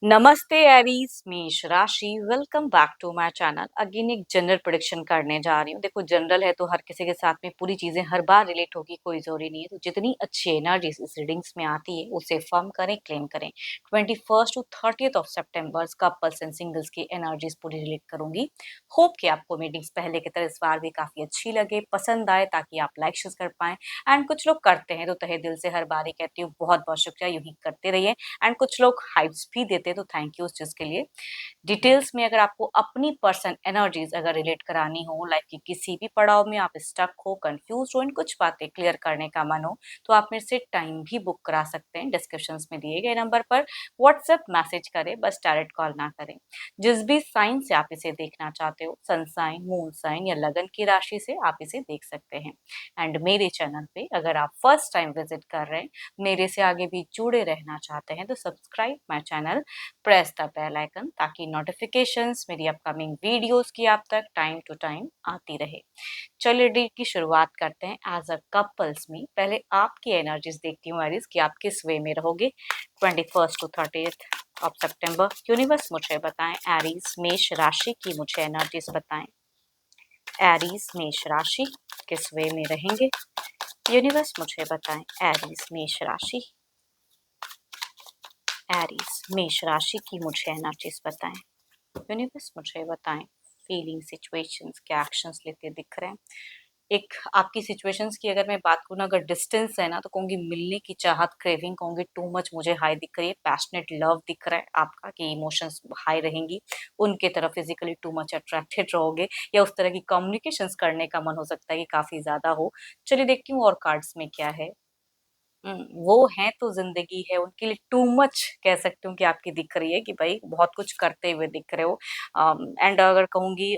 नमस्ते एरीज, मेष राशि। Welcome back to my channel. Again एक जनरल प्रेडिक्शन करने जा रही हूँ। देखो, जनरल है तो हर किसी के साथ में पूरी चीजें हर बार रिलेट होगी, कोई जरूरी नहीं है। तो जितनी अच्छी एनर्जी इस रीडिंग्स में आती है उसे फर्म करें, क्लेम करें। 21 to 30 of September couples and singles की एनर्जीज पूरी रिलेट करूंगी। होप कि आपको मीटिंग्स पहले की तरह इस बार भी काफी अच्छी लगे, पसंद आए, ताकि आप लाइक शेयर कर पाए। एंड कुछ लोग करते हैं तो तहे दिल से हर बार ही कहती हूँ बहुत बहुत शुक्रिया, यूं ही करते रहिए। एंड कुछ लोग हाइप्स भी देते हैं तो थैंक यू उस चीज के लिए। डिटेल्स में अगर आपको अपनी पर्सन एनर्जीज अगर रिलेट करानी हो, लाइफ की किसी भी पड़ाव में आप स्टक हो, कंफ्यूज हो, इन कुछ बातें क्लियर करने का मन हो, तो आप मेरे से टाइम भी बुक करा सकते हैं। डिस्क्रिप्शन में दिए गए नंबर पर व्हाट्सएप मैसेज करें, बस डायरेक्ट कॉल ना करें। जिस भी साइन से आप इसे देखना चाहते हो, सन साइन, मून साइन या लगन की राशि से आप इसे देख सकते हैं। एंड मेरे चैनल पे अगर आप फर्स्ट टाइम विजिट कर रहे हैं, मेरे से आगे भी जुड़े रहना चाहते हैं, तो subscribe my channel, press the bell icon, ताकि नोटिफिकेशंस मेरी अपकमिंग वीडियोस की आप तक टाइम टू टाइम आती रहे। चलिए डे की शुरुआत करते हैं। एज अ कपल्स में पहले आपकी एनर्जीज देखती हूँ एरीज, कि आप किस वे में रहोगे 21 टू 30 ऑफ सितंबर। यूनिवर्स मुझे बताएं, एरीज मेष राशि की मुझे एनर्जीज बताएं। एरीज मेष राशि किस वे में रहेंगे, यूनिवर्स मुझे बताएं। एरीज मेष राशि, एरीज मेष राशि की मुझे एनर्जीज बताएं। यूनिवर्स मुझे बताएं, फीलिंग, सिचुएशंस, क्या एक्शंस लेते दिख रहे हैं। एक आपकी सिचुएशंस की अगर मैं बात करूँ ना, अगर डिस्टेंस है ना, तो कहूंगी मिलने की चाहत, क्रेविंग, कहूंगी टू मच मुझे हाई दिख रही है। पैशनेट लव दिख रहा है आपका, कि इमोशंस हाई रहेंगी, उनके तरफ फिजिकली टू मच अट्रैक्टेड रहोगे, या उस तरह की कम्युनिकेशंस करने का मन हो सकता है कि काफी ज्यादा हो। चलिए देखती हूँ और कार्ड्स में क्या है। वो हैं तो ज़िंदगी है, उनके लिए टू मच कह सकती हूँ कि आपकी दिख रही है, कि भाई बहुत कुछ करते हुए दिख रहे हो। एंड अगर कहूँगी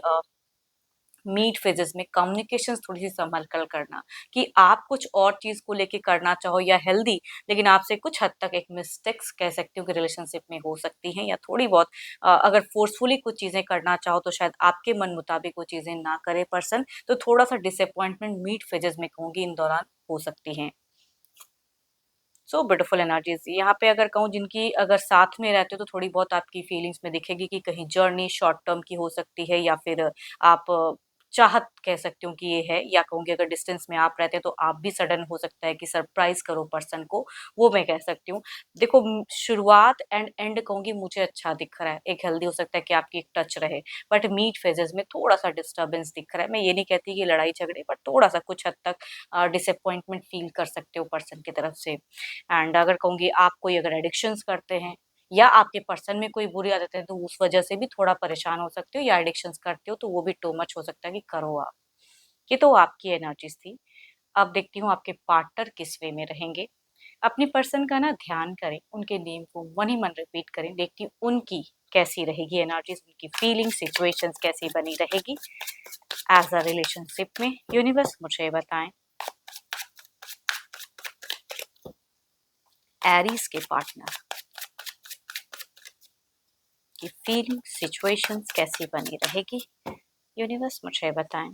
मीट फेजेस में कम्युनिकेशंस थोड़ी-सी संभल कर करना, कि आप कुछ और चीज़ को लेके करना चाहो या हेल्दी, लेकिन आपसे कुछ हद तक एक मिस्टेक्स कह सकती हूँ कि रिलेशनशिप में हो सकती हैं, या थोड़ी बहुत अगर फोर्सफुली कुछ चीज़ें करना चाहो तो शायद आपके मन मुताबिक वो चीज़ें ना करे पर्सन, तो थोड़ा-सा डिसअपॉइंटमेंट मीट फेजेस में कहूँगी इन दौरान हो सकती हैं। सो ब्यूटीफुल एनर्जीज यहाँ पे अगर कहूँ, जिनकी अगर साथ में रहते हो तो थोड़ी बहुत आपकी फीलिंग्स में दिखेगी, कि कहीं जर्नी शॉर्ट टर्म की हो सकती है, या फिर आप चाहत कह सकती हूँ कि ये है, या कहूँगी अगर डिस्टेंस में आप रहते हैं तो आप भी सडन हो सकता है कि सरप्राइज करो पर्सन को, वो मैं कह सकती हूँ। देखो, शुरुआत एंड एंड कहूँगी मुझे अच्छा दिख रहा है, एक हेल्दी हो सकता है कि आपकी एक टच रहे, बट मीट फेजेस में थोड़ा सा डिस्टर्बेंस दिख रहा है। मैं ये नहीं कहती कि लड़ाई झगड़े, बट थोड़ा सा कुछ हद तक डिसअपॉइंटमेंट फील कर सकते हो पर्सन की तरफ से। एंड अगर कहूँगी आप कोई अगर एडिक्शंस करते हैं, या आपके पर्सन में कोई बुरी आदत है, तो उस वजह से भी थोड़ा परेशान हो सकते हो, या एडिक्शंस करते हो तो वो भी टू मच हो सकता है कि करो आप। ये तो आपकी एनर्जीज थी। अब देखती हूँ आपके पार्टनर किस वे में रहेंगे। अपनी पर्सन का ना ध्यान करें, उनके नेम को मन ही मन रिपीट करें। देखती हूँ उनकी कैसी रहेगी एनर्जीज, उनकी फीलिंग, सिचुएशंस कैसी बनी रहेगी एज अ रिलेशनशिप में। यूनिवर्स मुझे बताएं, एरीज के पार्टनर की फीलिंग, सिचुएशंस कैसी बनी रहेगी। यूनिवर्स मुझे बताएं।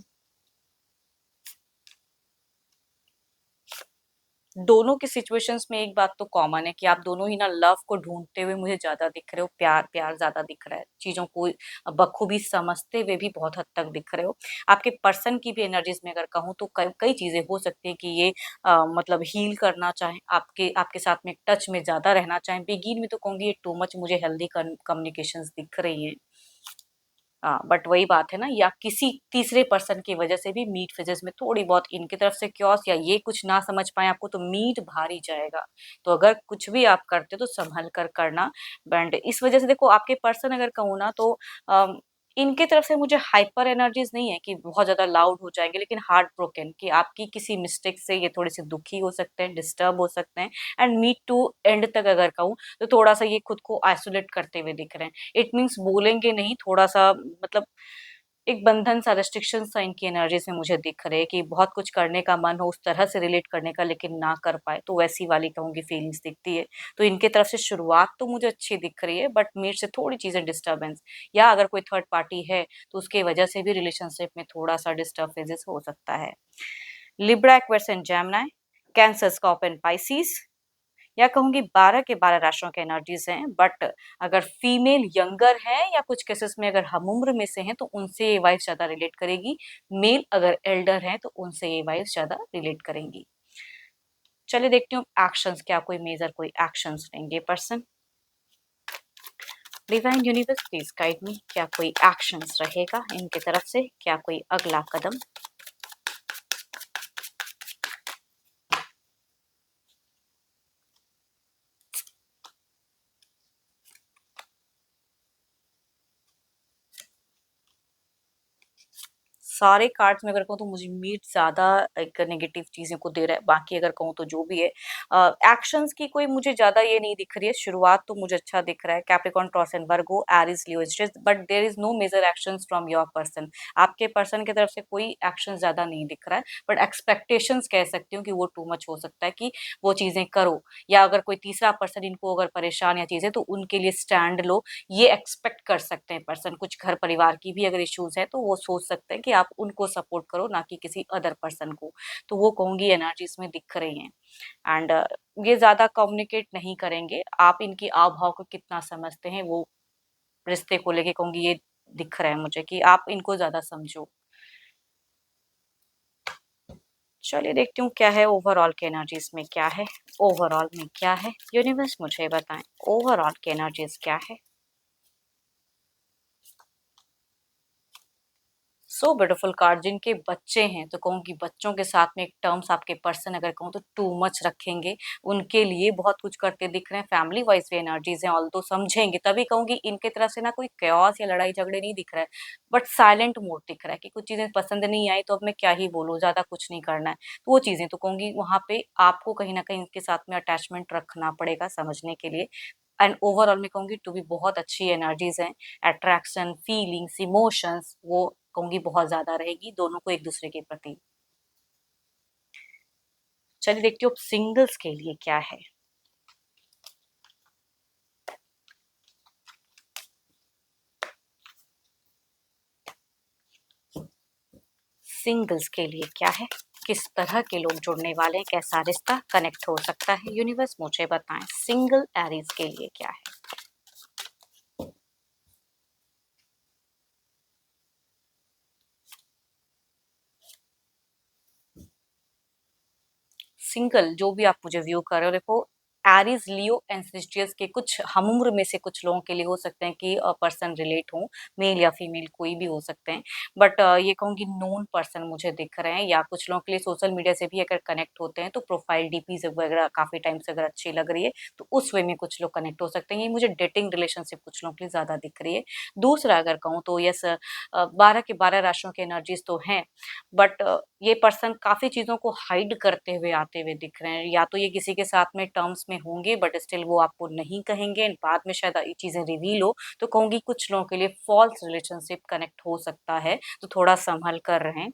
दोनों की सिचुएशंस में एक बात तो कॉमन है, कि आप दोनों ही ना लव को ढूंढते हुए मुझे ज्यादा दिख रहे हो, प्यार प्यार ज्यादा दिख रहा है, चीजों को बखूबी समझते हुए भी बहुत हद तक दिख रहे हो। आपके पर्सन की भी एनर्जीज में अगर कहूँ तो कई कई चीजें हो सकती है कि ये मतलब हील करना चाहें, आपके आपके साथ में टच में ज्यादा रहना चाहें। बिगिन में तो कहूंगी ये टू मच मुझे हेल्दी कम्युनिकेशंस दिख रही हैं। हाँ, बट वही बात है ना, या किसी तीसरे पर्सन की वजह से भी मीट फिजेस में थोड़ी बहुत इनकी तरफ से क्योस, या ये कुछ ना समझ पाए आपको, तो मीट भारी जाएगा। तो अगर कुछ भी आप करते हो तो संभल कर करना। एंड इस वजह से देखो, आपके पर्सन अगर कहूँ ना तो इनके तरफ से मुझे हाइपर एनर्जीज नहीं है कि बहुत ज्यादा लाउड हो जाएंगे, लेकिन हार्ट ब्रोकन, कि आपकी किसी मिस्टेक से ये थोड़े से दुखी हो सकते हैं, डिस्टर्ब हो सकते हैं। एंड मीट टू एंड तक अगर कहूँ तो थोड़ा सा ये खुद को आइसोलेट करते हुए दिख रहे हैं। इट मीन्स बोलेंगे नहीं, थोड़ा-सा मतलब एक बंधन सा, रिस्ट्रिक्शन सा इनकी एनर्जी से मुझे दिख रहे हैं, कि बहुत कुछ करने का मन हो, उस तरह से रिलेट करने का, लेकिन ना कर पाए, तो वैसी वाली कहूँगी फीलिंग्स दिखती है। तो इनके तरफ से शुरुआत तो मुझे अच्छी दिख रही है, बट मेरे से थोड़ी चीज़ें डिस्टर्बेंस, या अगर कोई थर्ड पार्टी है, तो उसके वजह से भी रिलेशनशिप में थोड़ा-सा डिस्टर्ब फेजेस हो सकता है। Libra, Aquarius and Gemini, cancer, Scorpio and Pisces. या कहूंगी 12 के 12 राशियों के एनर्जीज हैं, बट अगर फीमेल यंगर है या कुछ केसेस में अगर हम उम्र में से हैं तो उनसे ये वाइफ ज्यादा रिलेट करेगी। मेल अगर एल्डर है तो उनसे ये वाइफ ज्यादा रिलेट करेंगी। चलिए देखती हूँ एक्शंस, क्या कोई मेजर कोई एक्शंस लेंगे person. Divine universe please guide me, क्या कोई एक्शंस रहेगा इनकी तरफ से, क्या कोई अगला कदम। सारे कार्ड्स में अगर कहूँ तो मुझे मीट ज्यादा एक नेगेटिव चीजों को दे रहा है, बाकी अगर कहूँ तो जो भी है एक्शंस की कोई मुझे ज्यादा ये नहीं दिख रही है। शुरुआत तो मुझे अच्छा दिख रहा है, Capricorn, Taurus and Virgo, Aries, Leo, but there is no major actions from your person. आपके पर्सन की तरफ से कोई एक्शन ज्यादा नहीं दिख रहा है, बट एक्सपेक्टेशंस कह सकती हूँ कि वो टू मच हो सकता है कि वो चीजें करो, या अगर कोई तीसरा पर्सन इनको अगर परेशान या चीजें तो उनके लिए स्टैंड लो, ये एक्सपेक्ट कर सकते हैं पर्सन। कुछ घर परिवार की भी अगर इश्यूज है तो वो सोच सकते हैं कि आप उनको सपोर्ट करो, ना कि किसी अदर पर्सन को। तो वो कहूंगी एनर्जीज में दिख रही हैं। एंड ये ज्यादा कम्युनिकेट नहीं करेंगे। आप इनकी आव भाव को कितना समझते हैं वो रिश्ते को लेके कहूंगी ये दिख रहा है मुझे कि आप इनको ज्यादा समझो। चलिए देखती हूँ क्या है ओवरऑल के एनर्जीज में, क्या है ओवरऑल में, क्या है यूनिवर्स मुझे बताएं ओवरऑल के एनर्जीज क्या है। So beautiful card. जिनके बच्चे हैं तो कहूँगी बच्चों के साथ में एक टर्म्स आपके पर्सन अगर कहूँ तो टू मच रखेंगे, उनके लिए बहुत कुछ करते दिख रहे हैं। फैमिली वाइज भी एनर्जीज हैं, ऑल तो समझेंगे तभी कहूंगी इनके तरफ से ना कोई कयास या लड़ाई झगड़े नहीं दिख रहा है, बट साइलेंट मोड दिख रहा है कि कुछ चीजें पसंद नहीं आई तो अब मैं क्या ही बोलूँ, ज्यादा कुछ नहीं करना है। तो वो चीजें तो कहूंगी वहां पे आपको कहीं ना कहीं इनके साथ में अटैचमेंट रखना पड़ेगा समझने के लिए। एंड ओवरऑल मैं कहूंगी टू भी बहुत अच्छी एनर्जीज हैं। अट्रैक्शन, फीलिंग्स, इमोशंस वो कहूंगी बहुत ज्यादा रहेगी दोनों को एक दूसरे के प्रति। चलिए देखती हूँ सिंगल्स के लिए क्या है। सिंगल्स के लिए क्या है, किस तरह के लोग जुड़ने वाले हैं, कैसा रिश्ता कनेक्ट हो सकता है, यूनिवर्स मुझे बताएं सिंगल एरीज के लिए क्या है। सिंगल जो भी आप मुझे व्यू कर रहे हो, देखो एरीज, लियो एंड सेजिटेरियस के कुछ हम उम्र में से कुछ लोगों के लिए हो सकते हैं कि पर्सन रिलेट हो, मेल या फीमेल कोई भी हो सकते हैं। बट ये कहूँगी नोन पर्सन मुझे दिख रहे हैं, या कुछ लोगों के लिए सोशल मीडिया से भी अगर कनेक्ट होते हैं तो प्रोफाइल डीपीज वगैरह काफी टाइम से अगर अच्छी लग रही है तो उस वे में कुछ लोग कनेक्ट हो सकते हैं। ये मुझे डेटिंग रिलेशनशिप कुछ लोगों के लिए ज्यादा दिख रही है। दूसरा अगर कहूँ तो यस, 12 के 12 राशियों के एनर्जीज तो हैं, बट ये पर्सन काफी चीजों को हाइड करते हुए आते हुए दिख रहे हैं। या तो ये किसी के साथ में टर्म्स में होंगे बट स्टिल वो आपको नहीं कहेंगे, बाद में शायद ये चीजें रिवील हो। तो कहूंगी कुछ लोगों के लिए फॉल्स रिलेशनशिप कनेक्ट हो सकता है, तो थोड़ा संभल कर रहें।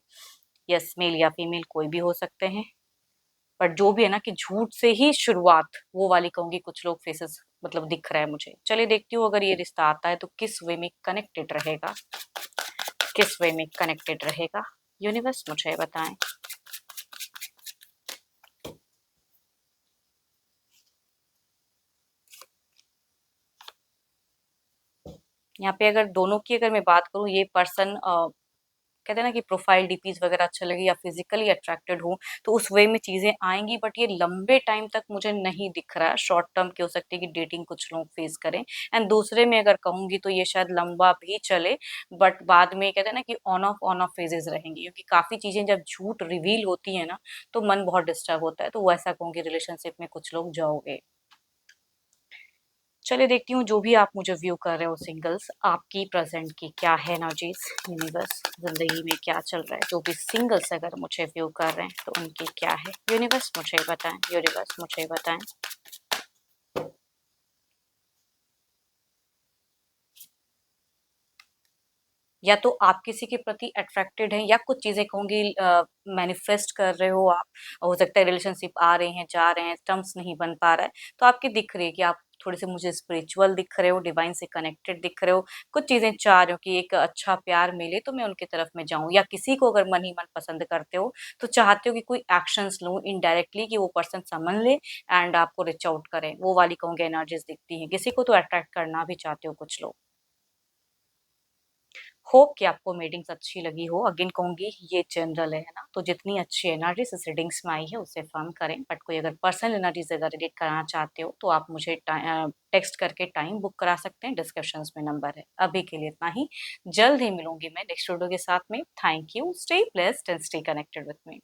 यस, मेल या फीमेल कोई भी हो सकते हैं, बट जो भी है ना कि झूठ से ही शुरुआत, वो वाली कहूंगी कुछ लोग फेसेस मतलब दिख रहा है मुझे। चलिए देखती हूँ अगर ये रिश्ता आता है तो किस वे में कनेक्टेड रहेगा, किस वे में कनेक्टेड रहेगा, यूनिवर्स मुझे बताएं। यहाँ पे अगर दोनों की अगर मैं बात करूँ, ये पर्सन कहते हैं ना कि प्रोफाइल डीपीज वगैरह अच्छा लगे या फिजिकली अट्रैक्टेड हो तो उस वे में चीजें आएंगी, बट ये लंबे टाइम तक मुझे नहीं दिख रहा है। शॉर्ट टर्म की हो सकती है कि डेटिंग कुछ लोग फेस करें, एंड दूसरे में अगर कहूंगी तो ये शायद लंबा भी चले, बट बाद में कहते हैं ना कि ऑन ऑफ फेजेस रहेंगी, क्योंकि काफी चीजें जब झूठ रिवील होती है ना तो मन बहुत डिस्टर्ब होता है। तो वैसा कहूंगी रिलेशनशिप में कुछ लोग जाओगे। चलिए देखती हूँ जो भी आप मुझे व्यू कर रहे हो सिंगल्स, आपकी प्रेजेंट की क्या है एनर्जीज, यूनिवर्स जिंदगी में क्या चल रहा है। जो भी सिंगल्स अगर मुझे व्यू कर रहे हैं तो उनकी क्या है, यूनिवर्स मुझे बताएं, यूनिवर्स मुझे बताएं। या तो आप किसी के प्रति अट्रैक्टेड हैं, या कुछ चीजें कहूंगी मैनिफेस्ट कर रहे हो आप। हो सकता है रिलेशनशिप आ रहे हैं जा रहे हैं, टर्म्स नहीं बन पा रहा है, तो आपकी दिख रही है कि आप थोड़े-से मुझे स्पिरिचुअल दिख रहे हो, डिवाइन से कनेक्टेड दिख रहे हो, कुछ चीज़ें चाह रहे हो कि एक अच्छा प्यार मिले तो मैं उनकी तरफ में जाऊँ, या किसी को अगर मन ही मन पसंद करते हो, तो चाहते हो कि कोई एक्शंस लूँ इनडायरेक्टली कि वो पर्सन समझ ले एंड आपको रीच आउट करें, वो वाली कहूँगी एनर्जीज़ दिखती हैं। किसी को तो अट्रैक्ट करना भी चाहते हो कुछ लोग। होप कि आपको रीडिंग्स अच्छी लगी हो। अगेन कहूँगी ये जनरल है ना? तो जितनी अच्छी एनर्जीज़ इस रीडिंग्स में आई है उससे फर्म करें। बट कोई अगर पर्सनल एनर्जीज़ अगर रीड कराना चाहते हो तो आप मुझे टेक्स्ट करके टाइम बुक करा सकते हैं, डिस्क्रिप्शंस में नंबर है। अभी के लिए इतना ही। जल्द ही मिलूँगी मैं नेक्स्ट वीडियो के साथ में। Thank you, stay blessed and stay connected with me.